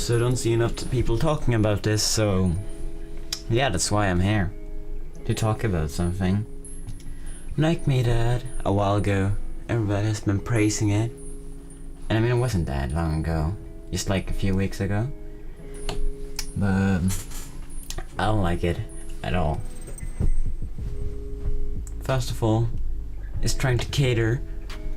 also don't see enough people talking about this, so yeah, that's why I'm here. To talk about something. Nike made that a while ago. Everybody has been praising it. And I mean, it wasn't that long ago. Just like a few weeks ago. But I don't like it at all. First of all, it's trying to cater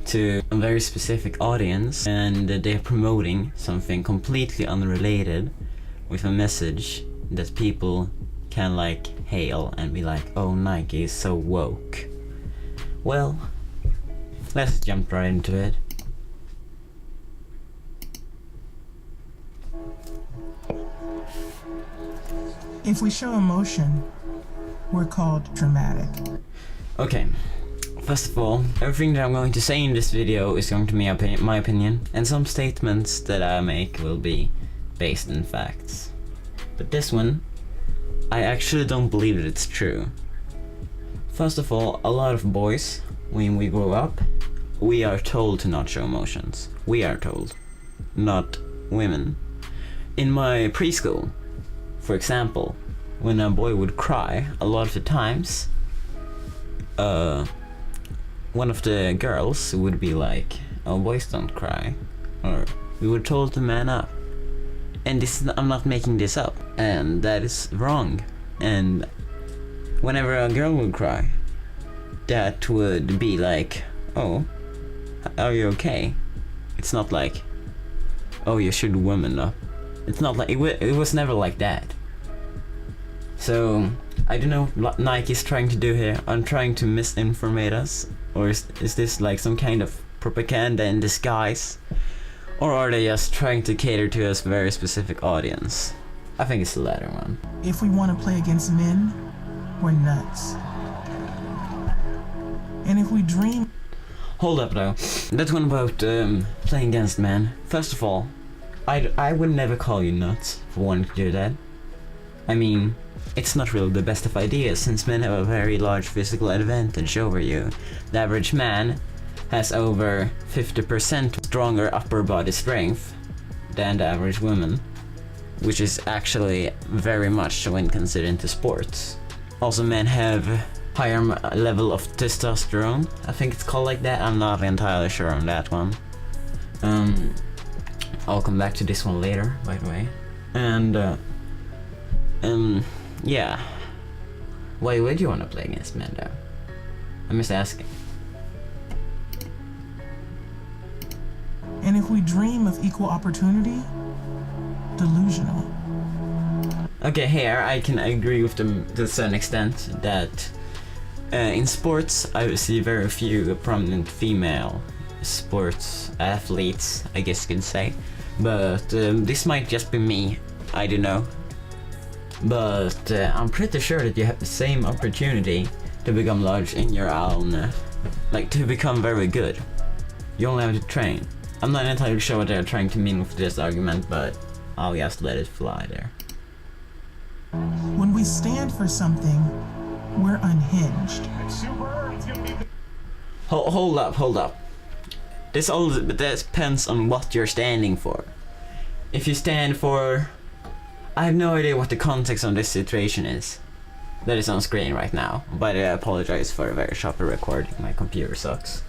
to a very specific audience, and they're promoting something completely unrelated with a message that people can like hail and be like, oh, Nike is so woke. Well, let's jump right into it. If we show emotion, we're called dramatic. Okay, first of all, everything that I'm going to say in this video is going to be my opinion, and some statements that I make will be based in facts. But this one, I actually don't believe that it's true. First of all, a lot of boys, when we grow up, we are told to not show emotions. We are told, not women. In my preschool, for example, when a boy would cry, a lot of the times, one of the girls would be like, oh, boys don't cry. Or we were told to man up. And I'm not making this up. And that is wrong. And whenever a girl would cry, that would be like, oh, are you okay? It's not like, oh, you should woman up. It's not like, it was never like that. So, I don't know what Nike is trying to do here. I'm trying to misinformate us. Or is this like some kind of propaganda in disguise? Or are they just trying to cater to a very specific audience? I think it's the latter one. If we want to play against men, we're nuts. And if we dream... Hold up though. That one about playing against men. First of all, I would never call you nuts for wanting to do that. I mean, it's not really the best of ideas, since men have a very large physical advantage over you. The average man has over 50% stronger upper body strength than the average woman, which is actually very much when considered into sports. Also, men have higher level of testosterone. I think it's called like that. I'm not entirely sure on that one. I'll come back to this one later, by the way. And yeah. Why would you want to play against men though? I'm just asking. And if we dream of equal opportunity, delusional. Okay, here I can agree with them to a certain extent that in sports I see very few prominent female sports athletes, I guess you could say. But this might just be me, I don't know. But I'm pretty sure that you have the same opportunity to become large in your own, like to become very good. You only have to train. I'm not entirely sure what they're trying to mean with this argument, but I'll just let it fly there. When we stand for something, we're unhinged. Hold up. This all depends on what you're standing for. If you stand for... I have no idea what the context on this situation is. That is on screen right now, but I apologize for a very choppy recording, my computer sucks.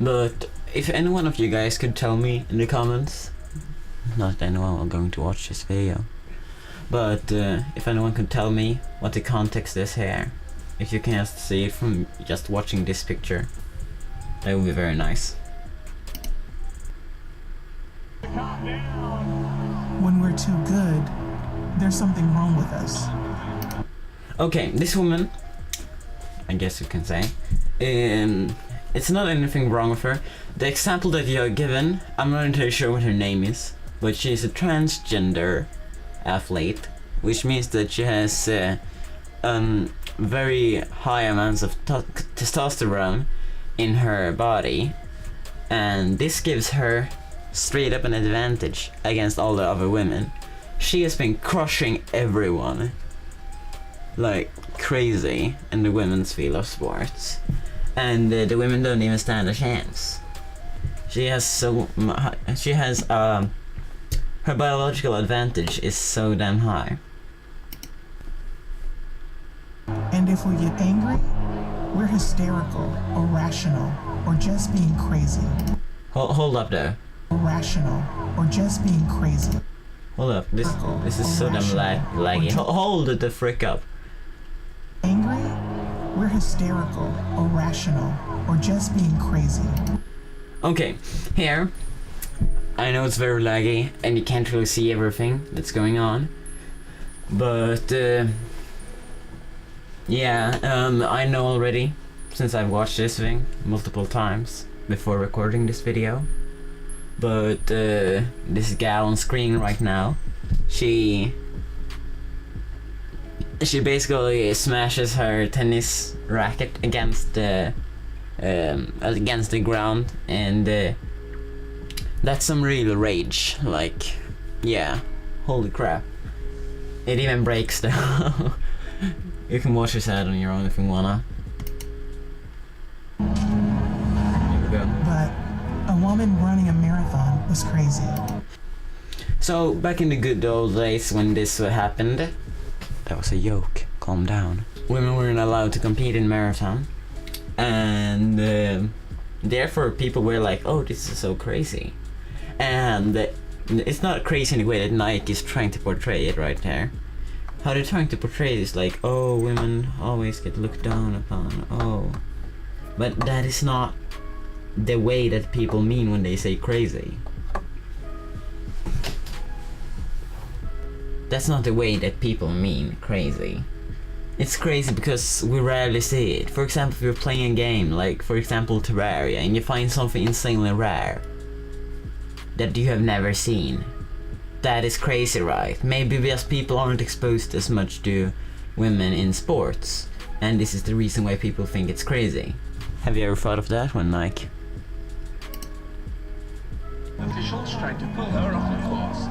But if any one of you guys could tell me in the comments, not anyone will going to watch this video, but if anyone could tell me what the context is here, if you can just see it from just watching this picture, that would be very nice. When we're too good, there's something wrong with us. Okay, this woman, I guess you can say, it's not anything wrong with her. The example that you are given, I'm not entirely sure what her name is, but she's a transgender athlete, which means that she has very high amounts of testosterone in her body, and this gives her straight up an advantage against all the other women. She has been crushing everyone like crazy in the women's field of sports, and the women don't even stand a chance. She has Her biological advantage is so damn high. And if we get angry, we're hysterical, irrational, or just being crazy. Hold up there. Irrational, or just being crazy. Hold up. This is so damn laggy. Hold it the frick up. Angry, we're hysterical, irrational, or just being crazy. Okay, here. I know it's very laggy and you can't really see everything that's going on. But yeah, I know already, since I've watched this thing multiple times before recording this video. But this gal on screen right now, she basically smashes her tennis racket against the ground, and that's some real rage. Like, yeah, holy crap! It even breaks though. You can watch this ad on your own if you wanna. Here we go. But a woman running a marathon was crazy. So back in the good old days when this happened, that was a joke. Calm down. Women weren't allowed to compete in marathon, and therefore people were like, "Oh, this is so crazy," and it's not crazy in the way that Nike is trying to portray it right there. How they're trying to portray this like, oh, women always get looked down upon, oh. But that is not the way that people mean when they say crazy. That's not the way that people mean crazy. It's crazy because we rarely see it. For example, if you're playing a game, like for example Terraria, and you find something insanely rare that you have never seen. That is crazy, right? Maybe because people aren't exposed as much to women in sports, and this is the reason why people think it's crazy. Have you ever thought of that one, Mike? Officials tried to pull her off the course.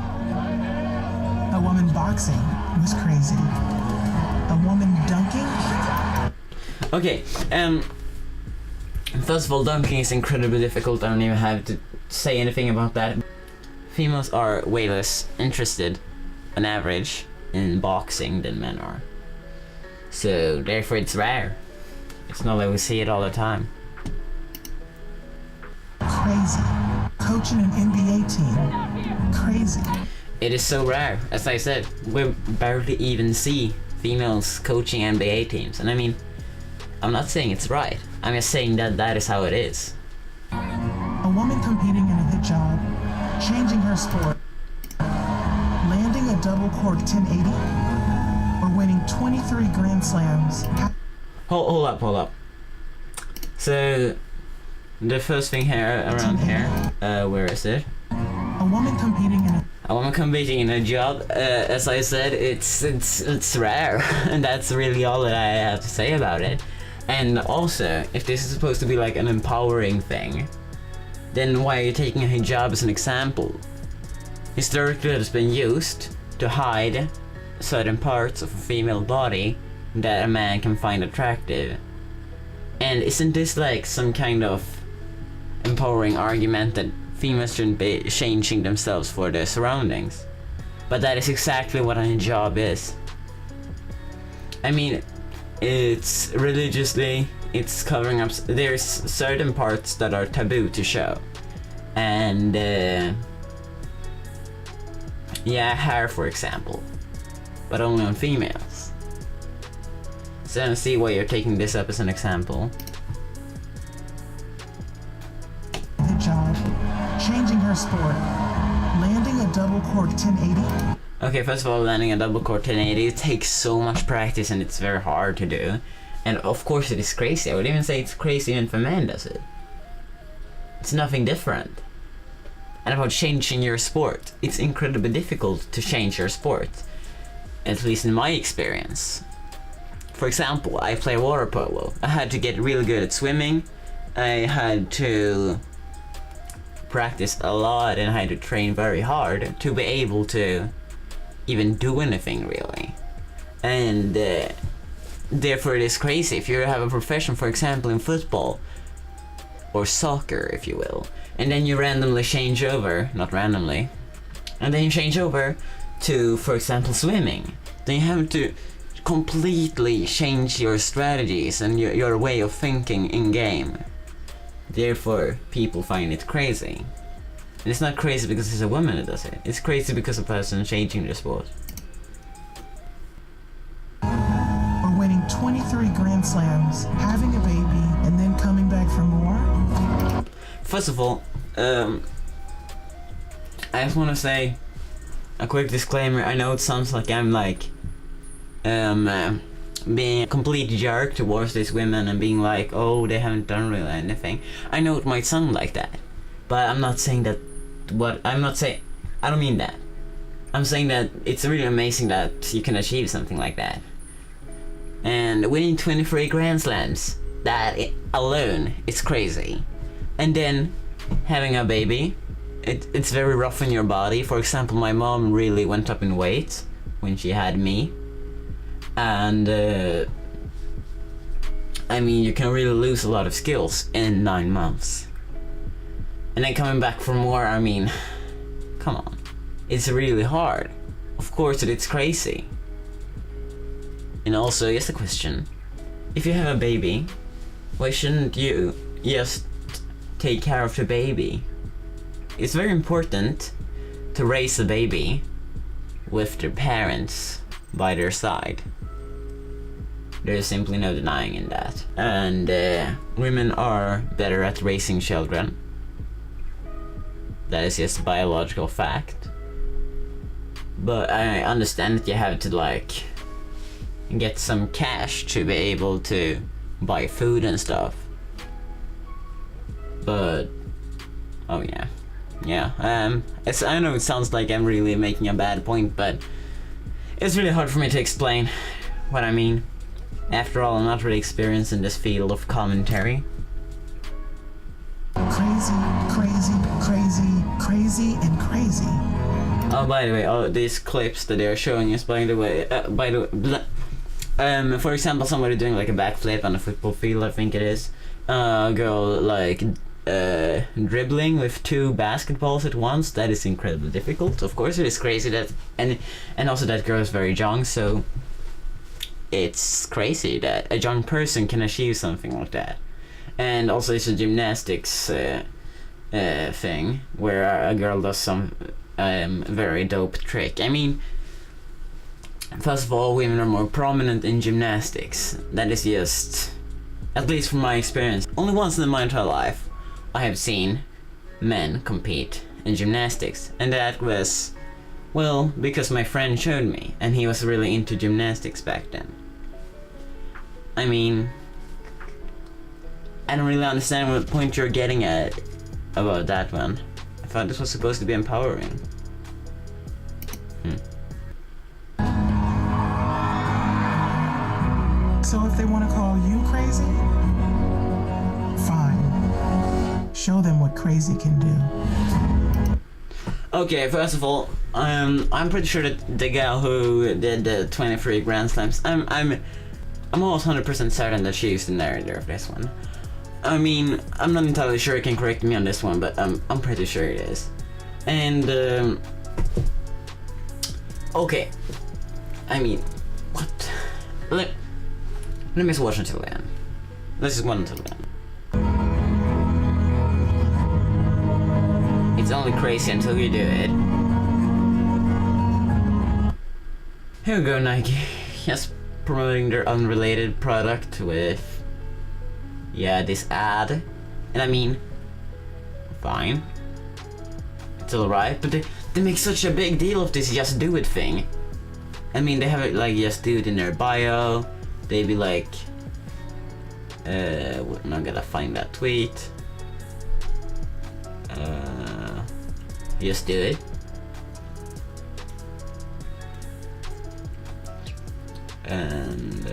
A woman boxing was crazy. A woman dunking? Okay, first of all, dunking is incredibly difficult. I don't even have to say anything about that. Females are way less interested, on average, in boxing than men are. So, therefore it's rare. It's not like we see it all the time. Crazy. Coaching an NBA team. Crazy. It is so rare. As I said, we barely even see females coaching NBA teams. And I mean, I'm not saying it's right. I'm just saying that that is how it is. A woman competing in a hijab, changing her sport, landing a double cork 1080, or winning 23 Grand Slams. Hold up. So, the first thing here, around here, where is it? A woman competing in A woman competing in a job, as I said, it's rare, and that's really all that I have to say about it. And also, if this is supposed to be like an empowering thing, then why are you taking a hijab as an example? Historically, it has been used to hide certain parts of a female body that a man can find attractive. And isn't this like some kind of empowering argument that females shouldn't be changing themselves for their surroundings? But that is exactly what a hijab is. I mean, it's religiously, it's covering up, there's certain parts that are taboo to show. And yeah, hair for example, but only on females. So I don't see why you're taking this up as an example. hijab, changing her sport, landing a double cork 1080. Okay, first of all, landing a double cork 1080 takes so much practice and it's very hard to do. And of course it is crazy. I would even say it's crazy even if a man does it. It's nothing different. And about changing your sport, it's incredibly difficult to change your sport. At least in my experience. For example, I play water polo. I had to get really good at swimming. I had to practice a lot and I had to train very hard to be able to even do anything really. And therefore it is crazy. If you have a profession, for example, in football or soccer, if you will, and then you randomly change over, not randomly, and then you change over to, for example, swimming. Then you have to completely change your strategies and your way of thinking in game. Therefore, people find it crazy. And it's not crazy because it's a woman that does it. It's crazy because a person changing their sport. Or winning 23 Grand Slams, having a baby, and then coming back for more? First of all, I just want to say a quick disclaimer. I know it sounds like I'm like being a complete jerk towards these women and being like, oh, they haven't done really anything. I know it might sound like that, but I'm not saying that. I don't mean that. I'm saying that it's really amazing that you can achieve something like that. And winning 23 Grand Slams, that alone, it's crazy. And then having a baby, it's very rough on your body. For example, my mom really went up in weight when she had me. And I mean, you can really lose a lot of skills in 9 months. And then coming back for more, I mean, come on. It's really hard. Of course it's crazy. And also, just a question. If you have a baby, why shouldn't you just take care of the baby? It's very important to raise a baby with their parents by their side. There's simply no denying in that. And women are better at raising children. That is just a biological fact. But I understand that you have to like get some cash to be able to buy food and stuff. But oh yeah. I know it sounds like I'm really making a bad point, but it's really hard for me to explain what I mean. After all, I'm not really experienced in this field of commentary. Crazy, crazy, crazy, crazy, and crazy. Oh, by the way, all these clips that they're showing us, by the way, for example, somebody doing like a backflip on a football field, I think it is. A girl like dribbling with 2 basketballs at once. That is incredibly difficult. Of course, it is crazy that, and also that girl is very young, so it's crazy that a young person can achieve something like that. And also it's a gymnastics thing where a girl does some very dope trick. I mean, first of all, women are more prominent in gymnastics. That is just, at least from my experience, only once in my entire life I have seen men compete in gymnastics, and that was, well, because my friend showed me, and he was really into gymnastics back then. I mean, I don't really understand what point you're getting at about that one. I thought this was supposed to be empowering. So if they want to call you crazy, fine. Show them what crazy can do. Okay, first of all, I'm pretty sure that the gal who did the 23 Grand Slams, I'm almost 100% certain that she used the narrator of this one. I mean, I'm not entirely sure, you can correct me on this one, but I'm pretty sure it is. And, okay. I mean, what? Let me just watch until the end. Let's just watch until the end. It's only crazy until you do it. Here we go, Nike. Yes, promoting their unrelated product with, yeah, this ad. And I mean, fine. It's alright, but they make such a big deal of this just do it thing. I mean, they have it like just do it in their bio. They be like, I'm not gonna find that tweet. Just do it. And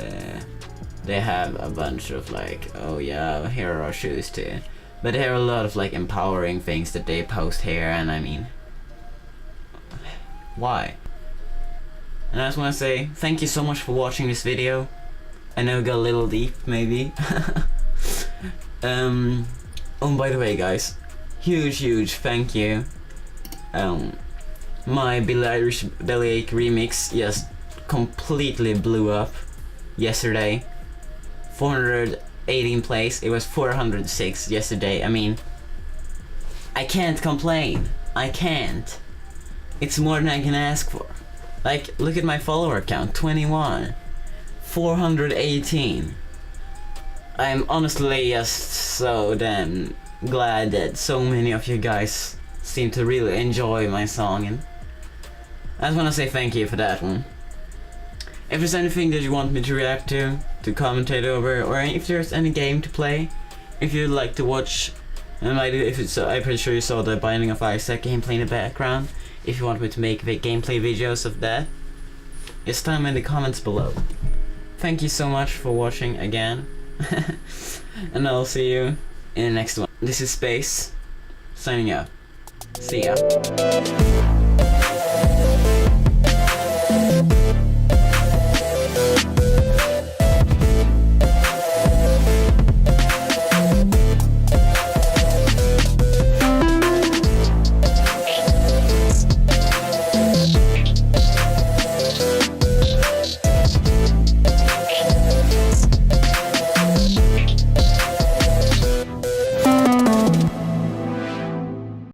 they have a bunch of like, oh yeah, here are our shoes too. But there are a lot of like empowering things that they post here, and I mean, why? And I just want to say thank you so much for watching this video. I know it got a little deep, maybe. Oh, by the way, guys, huge thank you my Billie Irish Bellyache remix just completely blew up yesterday. 418 plays. It was 406 yesterday. I mean, I can't complain. I can't. It's more than I can ask for. Like, look at my follower count, 21. 418. I'm honestly just so damn glad that so many of you guys seem to really enjoy my song, and I just want to say thank you for that one. If there's anything that you want me to react to commentate over, or if there's any game to play, if you'd like to watch, I'm pretty sure you saw the Binding of Isaac gameplay in the background. If you want me to make gameplay videos of that, it's time in the comments below. Thank you so much for watching again, and I'll see you in the next one. This is Space, signing out. See ya.